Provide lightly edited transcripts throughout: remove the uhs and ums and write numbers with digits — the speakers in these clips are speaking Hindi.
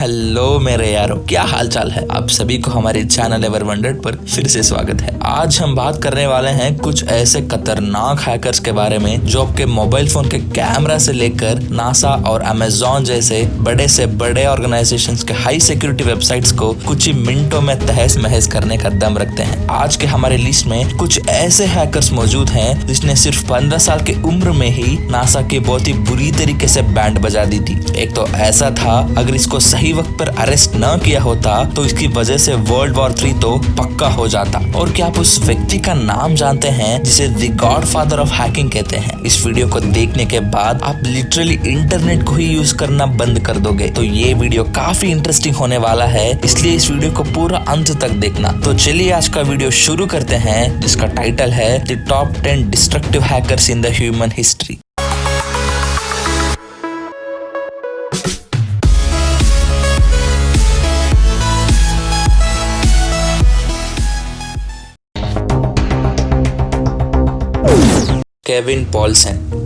हेलो मेरे यारों, क्या हाल चाल है। आप सभी को हमारे चैनल एवर वंडर्ड पर फिर से स्वागत है। आज हम बात करने वाले हैं कुछ ऐसे खतरनाक हैकर्स के बारे में जो आपके मोबाइल फोन के कैमरा से लेकर नासा और अमेजोन जैसे बड़े से बड़े ऑर्गेनाइजेशंस के हाई सिक्योरिटी वेबसाइट्स को कुछ ही मिनटों में तहस महस करने का दम रखते हैं। आज के हमारे लिस्ट में कुछ ऐसे हैकर्स मौजूद हैं जिसने सिर्फ 15 साल की उम्र में ही नासा की बहुत ही बुरी तरीके से बैंड बजा दी थी। एक तो ऐसा था, अगर इसको सही वक्त पर अरेस्ट न किया होता तो इसकी वजह से वर्ल्ड वॉर 3 तो पक्का हो जाता। और क्या आप उस व्यक्ति का नाम जानते हैं जिसे द गॉडफादर ऑफ हैकिंग कहते हैं? इस वीडियो को देखने के बाद आप लिटरली इंटरनेट को ही यूज करना बंद कर दोगे। तो ये वीडियो काफी इंटरेस्टिंग होने वाला है, इसलिए इस वीडियो को पूरा अंत तक देखना। तो चलिए आज का वीडियो शुरू करते हैं, जिसका टाइटल है the top 10 destructive hackers in the human history.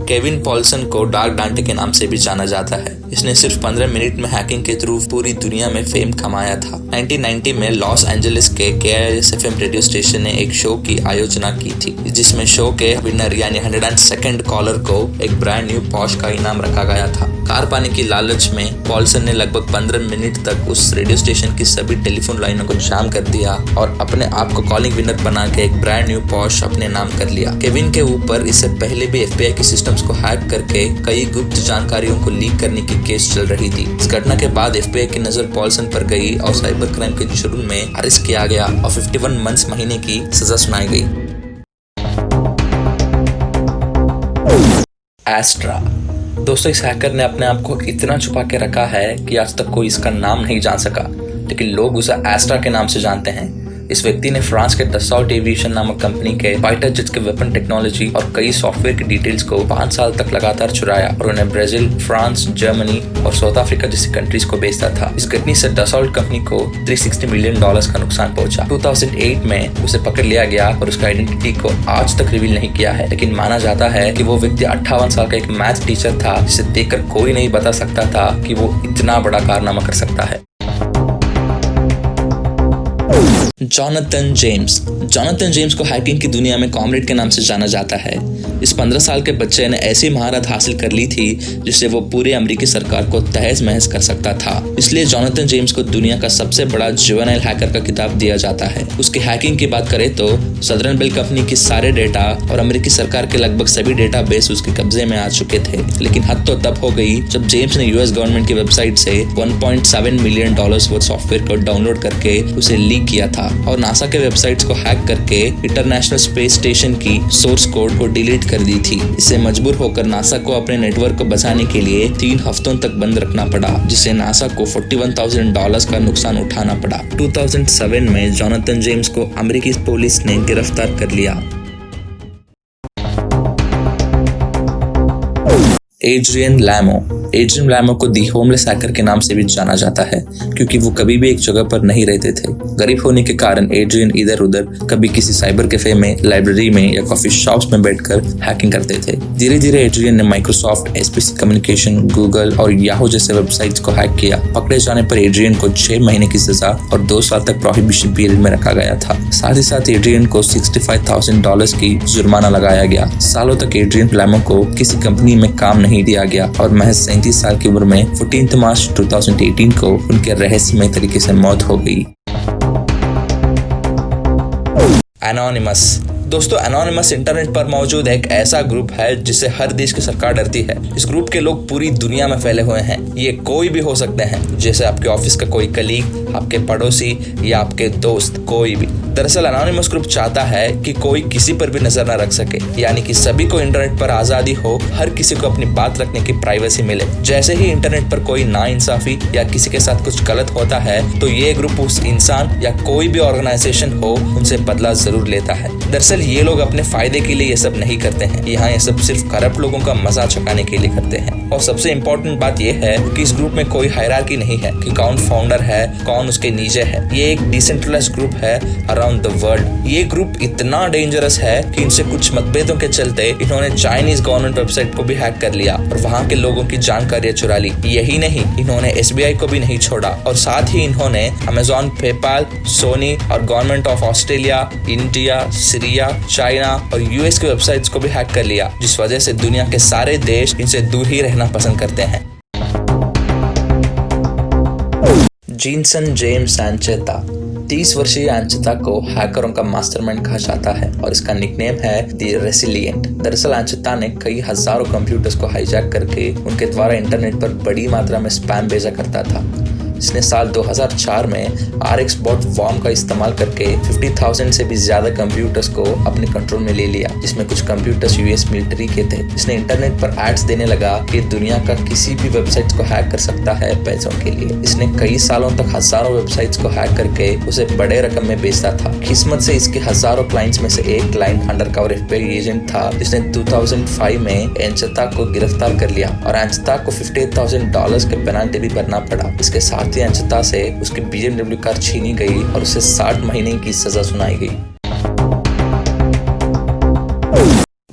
Kevin Poulsen को डार्क डांटे के नाम से भी जाना जाता है। इसने सिर्फ 15 मिनट में हैकिंग के थ्रू पूरी दुनिया में फेम कमाया था। 1990 में लॉस एंजलिस के KISS FM रेडियो स्टेशन ने एक शो की आयोजना की थी, जिसमें शो के विनर यानी 102nd कॉलर को एक ब्रांड न्यू पॉश का इनाम रखा गया था। कार पाने की लालच में पॉल्सन ने लगभग 15 मिनट तक उस रेडियो स्टेशन की सभी टेलीफोन लाइनों को जाम कर दिया और अपने आप को कॉलिंग विनर बना के एक ब्रांड न्यू पॉश अपने नाम कर लिया। केविन के ऊपर इससे पहले भी FBI की सिस्टम्स को हैक करके कई गुप्त जानकारियों को लीक करने की केस चल रही थी। इस घटना के बाद FBI की नजर पॉल्सन पर गई और साइबर क्राइम के जुर्म में अरेस्ट किया गया और 51 मंथ्स महीने की सजा सुनाई गई। एस्ट्रा। दोस्तों, इस हैकर ने अपने आप को इतना छुपा के रखा है कि आज तक कोई इसका नाम नहीं जान सका, लेकिन लोग उसे एस्ट्रा के नाम से जानते हैं। इस व्यक्ति ने फ्रांस के डसॉल्ट एविएशन नामक कंपनी के फाइटर जेट्स के वेपन टेक्नोलॉजी और कई सॉफ्टवेयर की डिटेल्स को 5 साल तक लगातार चुराया और उन्हें ब्राजील, फ्रांस, जर्मनी और साउथ अफ्रीका जैसी कंट्रीज को बेचता था। इस घटना से डसॉल्ट कंपनी को $360 मिलियन का नुकसान पहुंचा। 2008 में उसे पकड़ लिया गया और उसका आइडेंटिटी को आज तक रिवील नहीं किया है, लेकिन माना जाता है कि वो व्यक्ति 58 साल का एक मैथ टीचर था, जिसे देखकर कोई नहीं बता सकता था कि वो इतना बड़ा कारनामा कर सकता है। जॉनथन जेम्स को हैकिंग की दुनिया में कॉमरेड के नाम से जाना जाता है। इस 15 साल के बच्चे ने ऐसी महारत हासिल कर ली थी जिससे वो पूरे अमेरिकी सरकार को तहस महस कर सकता था। इसलिए जॉनथन जेम्स को दुनिया का सबसे बड़ा जुवेनाइल हैकर का खिताब दिया जाता है। उसकी हैकिंग की बात करें तो सदर्न बेल कंपनी की सारे डेटा और अमेरिकी सरकार के लगभग सभी डेटाबेस उसके कब्जे में आ चुके थे। लेकिन हद तो तब हो गई जब जेम्स ने US गवर्नमेंट की वेबसाइट से $1.7 मिलियन वर्थ सॉफ्टवेयर को डाउनलोड करके उसे लीक किया था और नासा के वेबसाइट्स को हैक करके इंटरनेशनल स्पेस स्टेशन की सोर्स कोड को डिलीट कर दी थी। इससे मजबूर होकर नासा को अपने नेटवर्क को बचाने के लिए 3 हफ्तों तक बंद रखना पड़ा, जिससे नासा को $41,000 का नुकसान उठाना पड़ा। 2007 में जॉनथन जेम्स को अमेरिकी पुलिस ने गिरफ्तार कर लिया। एड्रियन लैमो को दी होमलेस हैकर के नाम से भी जाना जाता है, क्योंकि वो कभी भी एक जगह पर नहीं रहते थे। गरीब होने के कारण एड्रियन इधर उधर कभी किसी साइबर कैफे में, लाइब्रेरी में या कॉफी शॉप्स में बैठकर हैकिंग करते थे। धीरे धीरे एड्रियन ने माइक्रोसॉफ्ट, SPC कम्युनिकेशन, गूगल और याहू जैसे वेबसाइट्स को हैक किया। पकड़े जाने पर एड्रियन को 6 महीने की सजा और 2 साल तक प्रोहिबिशन पीरियड में रखा गया था। साथ ही साथ एड्रियन को $65,000 की जुर्माना लगाया गया। सालों तक एड्रियन लैमो को किसी कंपनी में काम नहीं दिया गया और महज 37 साल की उम्र में 14 मार्च 2018 को उनके रहस्यमय तरीके से मौत हो गई। एनोनिमस। दोस्तों, एनोनिमस इंटरनेट पर मौजूद एक ऐसा ग्रुप है जिससे हर देश की सरकार डरती है। इस ग्रुप के लोग पूरी दुनिया में फैले हुए हैं। ये कोई भी हो सकते हैं, जैसे आपके ऑफिस का कोई कलीग, आपके पड़ोसी या आपके दोस्त, कोई भी। दरअसल एनोनिमस ग्रुप चाहता है कि कोई किसी पर भी नजर न रख सके, यानी कि सभी को इंटरनेट पर आजादी हो, हर किसी को अपनी बात रखने की प्राइवेसी मिले। जैसे ही इंटरनेट पर कोई नाइंसाफी या किसी के साथ कुछ गलत होता है तो ये ग्रुप उस इंसान या कोई भी ऑर्गेनाइजेशन हो उनसे बदला जरूर लेता है। दरअसल ये लोग अपने फायदे के लिए ये सब नहीं करते हैं। यहाँ ये सब सिर्फ करप्ट लोगों का मजा चुकाने के लिए करते हैं। और सबसे इम्पोर्टेंट बात यह है कि इस ग्रुप में कोई हायरार्की नहीं है कि कौन फाउंडर है, कौन उसके नीचे है। ये एक डिसेंट्रलाइज्ड ग्रुप है। Around the world. ये ग्रुप इतना डेंजरस है कि इनसे कुछ मतभेदों के चलते इन्होंने चाइनीज गवर्नमेंट वेबसाइट को भी हैक कर लिया और वहाँ के लोगों की जानकारियां चुरा ली। यही नहीं, इन्होंने SBI को भी नहीं छोड़ा और साथ ही इन्होंने अमेजॉन, पेपाल, सोनी और government of Australia, India, Syria, China और US की वेबसाइट्स को भी हैक कर लिया, जिस वजह से दुनिया के सारे देश इनसे दूर ही रहना पसंद करते हैं। जिनसन जेम्स एंचेता। 30 वर्षीय एंचेता को हैकरों का मास्टरमाइंड कहा जाता है और इसका निकनेम है द रेसिलिएंट। दरअसल एंचेता ने कई हजारों कंप्यूटर्स को हाईजैक करके उनके द्वारा इंटरनेट पर बड़ी मात्रा में स्पैम भेजा करता था। इसने साल 2004 में RxBot वॉर्म का इस्तेमाल करके 50,000 से भी ज्यादा कंप्यूटर्स को अपने कंट्रोल में ले लिया, जिसमें कुछ कंप्यूटर्स US मिलिट्री के थे। इसने इंटरनेट पर एड्स देने लगा कि दुनिया का किसी भी वेबसाइट्स को हैक कर सकता है पैसों के लिए। इसने कई सालों तक हजारों वेबसाइट्स को हैक करके उसे बड़े रकम में बेचता था। किस्मत से इसके हजारों क्लाइंट्स में से एक क्लाइंट अंडरकवर FBI एजेंट था, जिसने 2005 में एंचेता को गिरफ्तार कर लिया और एंचेता को $58,000 के पेनाल्टी भी भरना पड़ा। इसके साथ एंचेता से उसकी BMW कार छीनी गई और उसे 60 महीने की सजा सुनाई गई।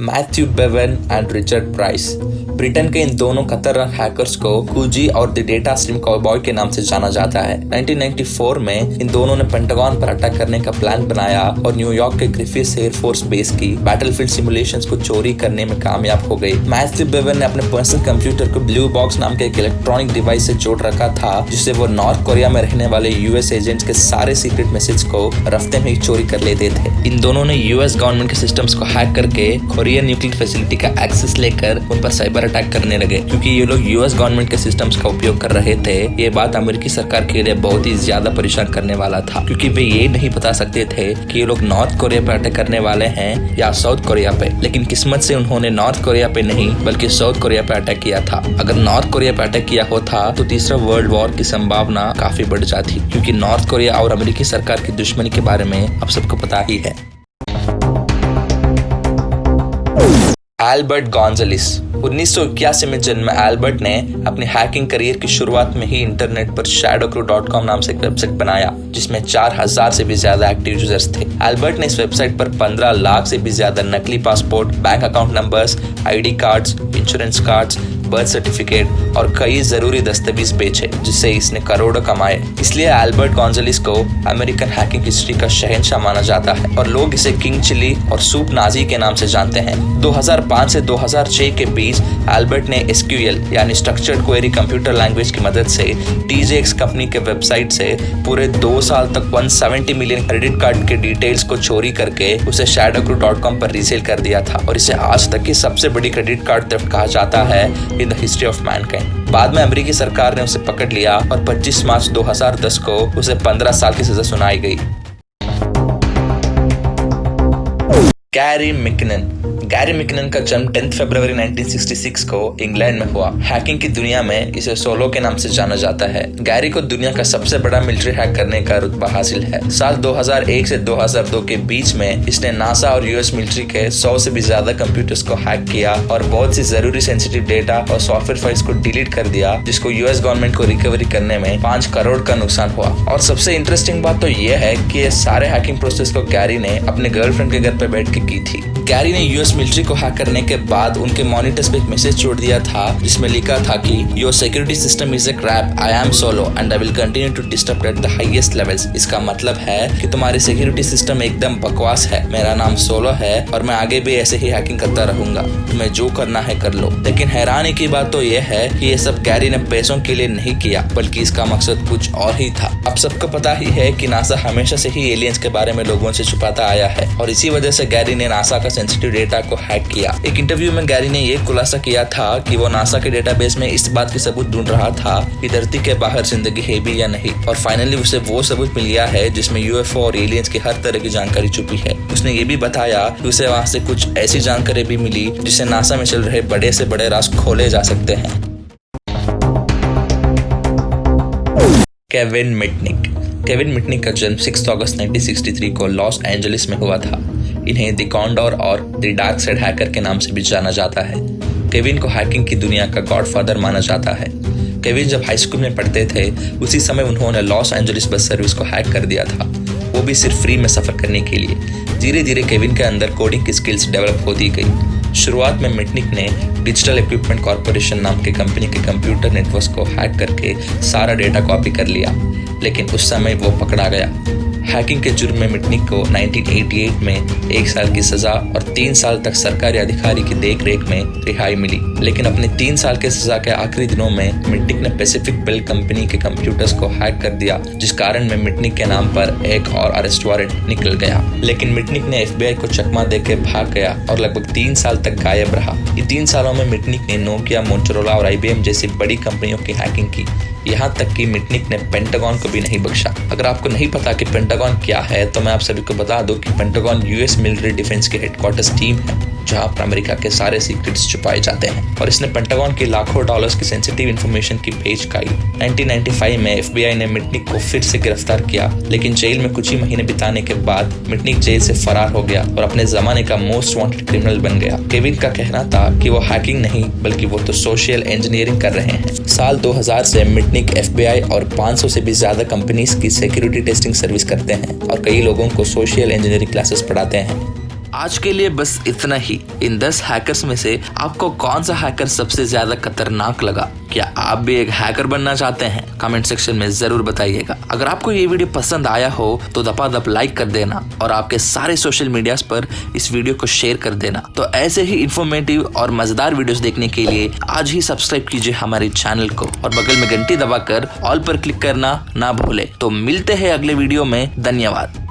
Matthew Bevan and Richard price. Britain के इन दोनों खतरनाक हैकर्स को कूजी और द डेटा स्ट्रीम कॉवबॉय के नाम से जाना जाता है। 1994 में इन दोनों ने पेंटागन पर अटैक करने का प्लान बनाया और न्यूयॉर्क के ग्रिफिथ्स एयरफोर्स बेस की बैटलफील्ड सिमुलेशंस को चोरी करने में कामयाब हो गई। मैथ्यू बेवन ने अपने पर्सनल कंप्यूटर को ब्लू बॉक्स नाम के एक इलेक्ट्रॉनिक डिवाइस से जोड़ रखा था, जिससे वो नॉर्थ कोरिया में रहने वाले US एजेंट्स के सारे सीक्रेट मैसेज को रफ्ते में ही चोरी कर लेते थे। इन दोनों ने US गवर्नमेंट के सिस्टम्स को हैक करके कोरियन न्यूक्लियर फैसिलिटी का एक्सेस लेकर उन पर साइबर अटैक करने लगे। क्योंकि ये लोग US गवर्नमेंट के सिस्टम्स का उपयोग कर रहे थे, ये बात अमेरिकी सरकार के लिए बहुत ही ज्यादा परेशान करने वाला था, क्योंकि वे ये नहीं बता सकते थे कि ये लोग नॉर्थ कोरिया पे अटैक करने वाले हैं या साउथ कोरिया पे। लेकिन किस्मत से उन्होंने नॉर्थ कोरिया पे नहीं बल्कि साउथ कोरिया पे अटैक किया था। अगर नॉर्थ कोरिया पे अटैक किया होता तो तीसरा वर्ल्ड वॉर की संभावना काफी बढ़ जाती, क्योंकि नॉर्थ कोरिया और अमेरिकी सरकार की दुश्मनी के बारे में अब सबको पता ही है। Albert Gonzales. 1981 में जन्मे एल्बर्ट ने अपनी हैकिंग करियर की शुरुआत में ही इंटरनेट पर shadowcrew.com नाम से एक वेबसाइट बनाया, जिसमें 4000 से भी ज्यादा एक्टिव यूजर्स थे। एल्बर्ट ने इस वेबसाइट पर 15 लाख से भी ज्यादा नकली passport, bank account numbers, ID cards, insurance cards, birth certificate और कई जरूरी दस्तावेज बेचे, जिससे इसने करोड़ों कमाए। इसलिए एल्बर्ट गोंजालेस को अमेरिकन हैकिंग हिस्ट्री का शहंशाह माना जाता है और लोग इसे किंग चिली और सूप नाजी के नाम से जानते हैं। 2005 से 2006 के बीच एल्बर्ट ने SQL यानी स्ट्रक्चर्ड क्वेरी कंप्यूटर लैंग्वेज की मदद से TJX कंपनी के वेबसाइट से पूरे 2 साल तक 170 मिलियन क्रेडिट कार्ड के डिटेल्स को चोरी करके उसे shadowcrew.com पर रीसेल कर दिया था और इसे आज तक की सबसे बड़ी क्रेडिट कार्ड थेफ्ट कहा जाता है in the history of Mankind. बाद में अमेरिकी सरकार ने उसे पकड़ लिया और 25 मार्च 2010 को उसे 15 साल की सजा सुनाई गई। गैरी मिकनन का जन्म 10 फरवरी 1966 को इंग्लैंड में हुआ। हैकिंग की दुनिया में इसे सोलो के नाम से जाना जाता है। गैरी को दुनिया का सबसे बड़ा मिलिट्री हैक करने का रुतबा हासिल है। साल 2001 से 2002 के बीच में इसने नासा और US मिलिट्री के 100 से भी ज्यादा कंप्यूटर्स को हैक किया और बहुत सी जरूरी सेंसिटिव डेटा और सॉफ्टवेयर फाइल्स को डिलीट कर दिया, जिसको US गवर्नमेंट को रिकवरी करने में 5 करोड़ का नुकसान हुआ। और सबसे इंटरेस्टिंग बात तो यह है कि ये सारे हैकिंग प्रोसेस को गैरी ने अपने गर्लफ्रेंड के घर पर बैठ के की थी। गैरी ने US मिलिट्री को हैक करने के बाद उनके मॉनिटर्स पे एक मैसेज छोड़ दिया था, जिसमें लिखा था कि your security system is a crap, I am solo and I will continue to disturb at the highest levels. इसका मतलब है कि तुम्हारी सिक्योरिटी सिस्टम एकदम बकवास है, मेरा नाम सोलो है और मैं आगे भी ऐसे ही हैकिंग करता रहूंगा, तुम्हें जो करना है कर लो। लेकिन हैरानी की बात तो यह है कि ये सब गैरी ने पैसों के लिए नहीं किया, बल्कि इसका मकसद कुछ और ही था। अब सबको पता ही है कि नासा हमेशा से ही एलियंस के बारे में लोगों से छुपाता आया है और इसी वजह से गैरी ने नासा का सेंसिटिव डेटा को हैक किया। एक इंटरव्यू में गैरी ने यह खुलासा किया था कि वो नासा के डेटाबेस में इस बात के सबूत ढूंढ रहा था कि धरती के बाहर जिंदगी है भी या नहीं, और फाइनली उसे वो सबूत मिल गया है जिसमें UFO और एलियंस की हर तरह की जानकारी छुपी है। उसने ये भी बताया कि उसे वहां से कुछ ऐसी जानकारी भी मिली जिससे नासा में चल रहे बड़े से बड़े राज खोले जा सकते हैं। केविन मिटनिक का जन्म 6 अगस्त 1963 को लॉस एंजलिस में हुआ था। इन्हें द कॉन्डोर और द डार्क साइड हैकर के नाम से भी जाना जाता है। केविन को हैकिंग की दुनिया का गॉडफादर माना जाता है। केविन जब हाई स्कूल में पढ़ते थे, उसी समय उन्होंने लॉस एंजलिस बस सर्विस को हैक कर दिया था। वो भी सिर्फ फ्री में सफर करने के लिए। धीरे धीरे केविन के अंदर कोडिंग की स्किल्स डेवलप होती गई। शुरुआत में मिटनिक ने डिजिटल इक्विपमेंट कॉर्पोरेशन नाम के कंपनी के कंप्यूटर नेटवर्क को हैक करके सारा डेटा कॉपी कर लिया, लेकिन उस समय वो पकड़ा गया। हैकिंग के जुर्म में मिटनिक को 1988 में 1 साल की सजा और 3 साल तक सरकारी अधिकारी की देखरेख में रिहाई मिली। लेकिन अपने 3 साल के सजा के आखिरी दिनों में मिटनिक ने पैसिफिक बेल कंपनी के कंप्यूटर्स को हैक कर दिया, जिस कारण में मिटनिक के नाम पर एक और अरेस्ट वारंट निकल गया। लेकिन मिटनिक ने FBI को चकमा देकर भाग गया और लगभग 3 साल तक गायब रहा। ये 3 सालों में मिटनिक ने नोकिया, मोटोरोला और IBM जैसी बड़ी कंपनियों की हैकिंग की। यहाँ तक कि मिटनिक ने पेंटागन को भी नहीं बख्शा। अगर आपको नहीं पता कि पेंटागन क्या है, तो मैं आप सभी को बता दूं कि पेंटागन US मिलिट्री डिफेंस की हेडक्वार्टर्स टीम है, जहां पर अमेरिका के सारे सीक्रेट्स छुपाए जाते हैं। और इसने पेंटागन की लाखों डॉलर्स की सेंसिटिव इंफॉर्मेशन की पेच खाई। 1995 में FBI ने मिटनिक को फिर से गिरफ्तार किया, लेकिन जेल में कुछ ही महीने बिताने के बाद मिटनिक जेल से फरार हो गया और अपने जमाने का मोस्ट वांटेड क्रिमिनल बन गया। केविन का कहना था कि वो हैकिंग नहीं, बल्कि वो तो सोशल इंजीनियरिंग कर रहे हैं। साल 2000 से मिटनिक FBI और 500 से भी ज्यादा कंपनीज की सिक्योरिटी टेस्टिंग सर्विस करते हैं और कई लोगों को सोशल इंजीनियरिंग क्लासेस पढ़ाते हैं। आज के लिए बस इतना ही। इन 10 हैकर्स में से आपको कौन सा हैकर सबसे ज्यादा खतरनाक लगा? क्या आप भी एक हैकर बनना चाहते हैं? कमेंट सेक्शन में जरूर बताइएगा। अगर आपको ये वीडियो पसंद आया हो तो दपादप लाइक कर देना और आपके सारे सोशल मीडियाज पर इस वीडियो को शेयर कर देना। तो ऐसे ही इंफॉर्मेटिव और मजेदार वीडियोस देखने के लिए आज ही सब्सक्राइब कीजिए हमारे चैनल को और बगल में घंटी दबाकर ऑल पर क्लिक करना ना भूले। तो मिलते हैं अगले वीडियो में। धन्यवाद।